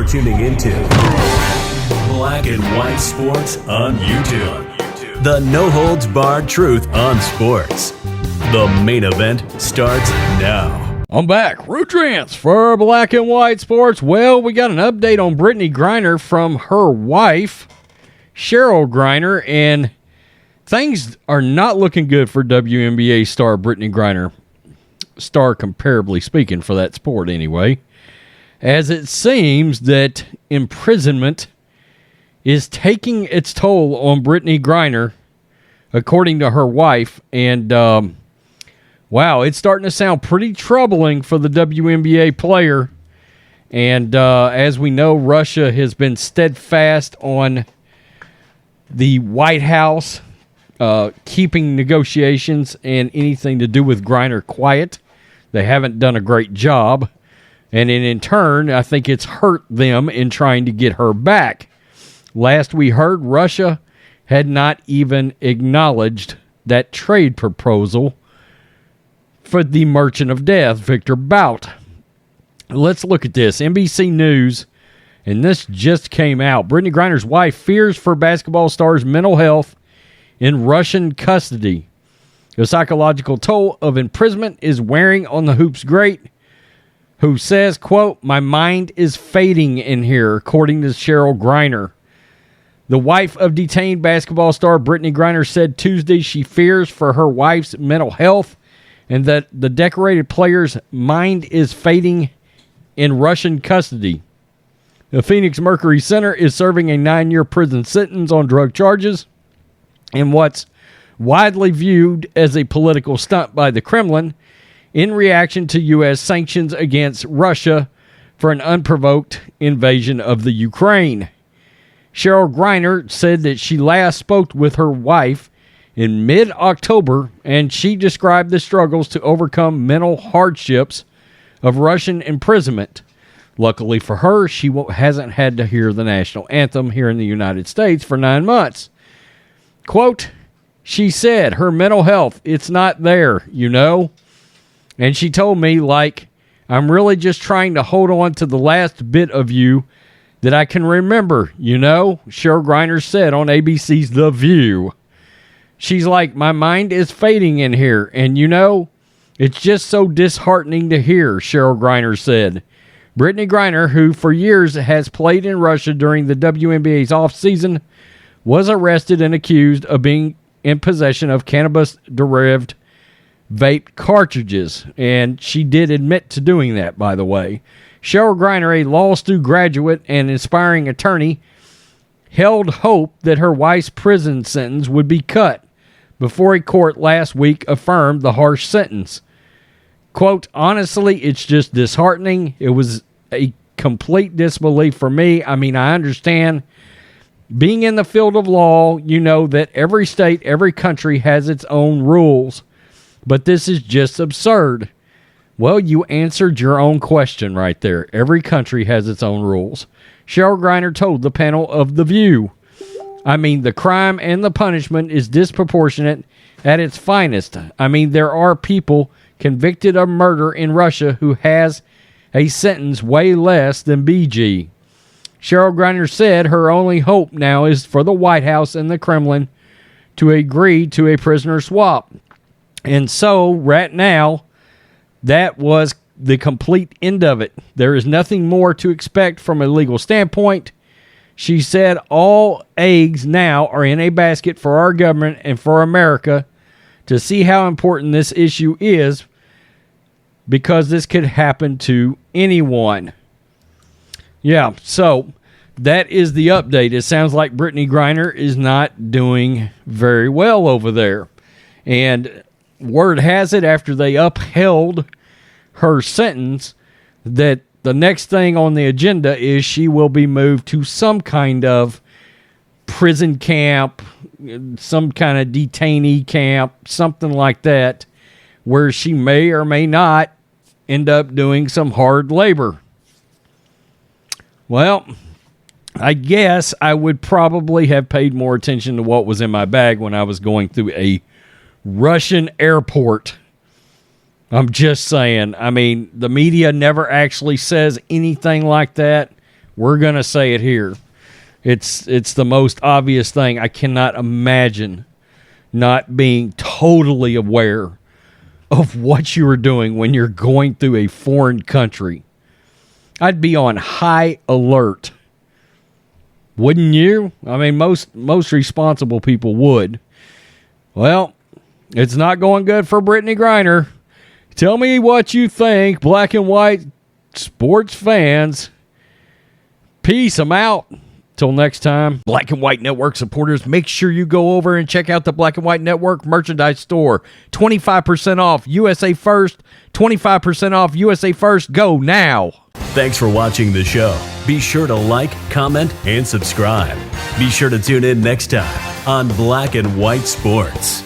You're tuning into Black and White Sports on YouTube. The no-holds-barred truth on sports. The main event starts now. I'm back. Root Trance for Black and White Sports. Well, we got an update on Brittney Griner from her wife, Cheryl Griner, and things are not looking good for WNBA star Brittney Griner. Star comparably speaking for that sport anyway, as it seems that imprisonment is taking its toll on Brittney Griner, according to her wife, and wow, it's starting to sound pretty troubling for the WNBA player, and as we know, Russia has been steadfast on the White House keeping negotiations and anything to do with Griner quiet. They haven't done a great job. And in turn, I think it's hurt them in trying to get her back. Last we heard, Russia had not even acknowledged that trade proposal for the Merchant of Death, Victor Bout. Let's look at this. NBC News, and this just came out. Brittney Griner's wife fears for basketball star's mental health in Russian custody. The psychological toll of imprisonment is wearing on the Hoops great, who says, quote, "My mind is fading in here," according to Cheryl Griner. The wife of detained basketball star Brittney Griner said Tuesday she fears for her wife's mental health and that the decorated player's mind is fading in Russian custody. The Phoenix Mercury Center is serving a 9-year prison sentence on drug charges in what's widely viewed as a political stunt by the Kremlin in reaction to U.S. sanctions against Russia for an unprovoked invasion of the Ukraine. Cheryl Griner said that she last spoke with her wife in mid-October, and she described the struggles to overcome mental hardships of Russian imprisonment. Luckily for her, she hasn't had to hear the national anthem here in the United States for 9 months. Quote, she said, her mental health, it's not there, you know? And she told me, like, I'm really just trying to hold on to the last bit of you that I can remember, you know? Cheryl Griner said on ABC's The View. She's like, my mind is fading in here, and you know, it's just so disheartening to hear, Cheryl Griner said. Brittney Griner, who for years has played in Russia during the WNBA's offseason, was arrested and accused of being in possession of cannabis-derived vape cartridges, and she did admit to doing that, by the way. Cheryl Griner, a law school graduate and inspiring attorney, held hope that her wife's prison sentence would be cut before a court last week affirmed the harsh sentence. Quote, honestly, it's just disheartening. It was a complete disbelief for me. I mean, I understand being in the field of law, you know that every state, every country has its own rules, but this is just absurd. Well, you answered your own question right there. Every country has its own rules. Cheryl Griner told the panel of The View, I mean, the crime and the punishment is disproportionate at its finest. I mean, there are people convicted of murder in Russia who has a sentence way less than BG. Cheryl Griner said her only hope now is for the White House and the Kremlin to agree to a prisoner swap. And so, right now, that was the complete end of it. There is nothing more to expect from a legal standpoint. She said all eggs now are in a basket for our government and for America to see how important this issue is, because this could happen to anyone. Yeah, so that is the update. It sounds like Brittney Griner is not doing very well over there. And word has it, after they upheld her sentence, that the next thing on the agenda is she will be moved to some kind of prison camp, some kind of detainee camp, something like that, where she may or may not end up doing some hard labor. Well, I guess I would probably have paid more attention to what was in my bag when I was going through a Russian airport. I'm just saying. I mean, the media never actually says anything like that. We're going to say it here. It's the most obvious thing. I cannot imagine not being totally aware of what you were doing when you're going through a foreign country. I'd be on high alert. Wouldn't you? I mean, most responsible people would. Well, it's not going good for Brittney Griner. Tell me what you think, black and white sports fans. Peace. I'm out. Till next time, Black and White Network supporters, make sure you go over and check out the Black and White Network merchandise store. 25% off USA First, 25% off USA First. Go now. Thanks for watching the show. Be sure to like, comment, and subscribe. Be sure to tune in next time on Black and White Sports.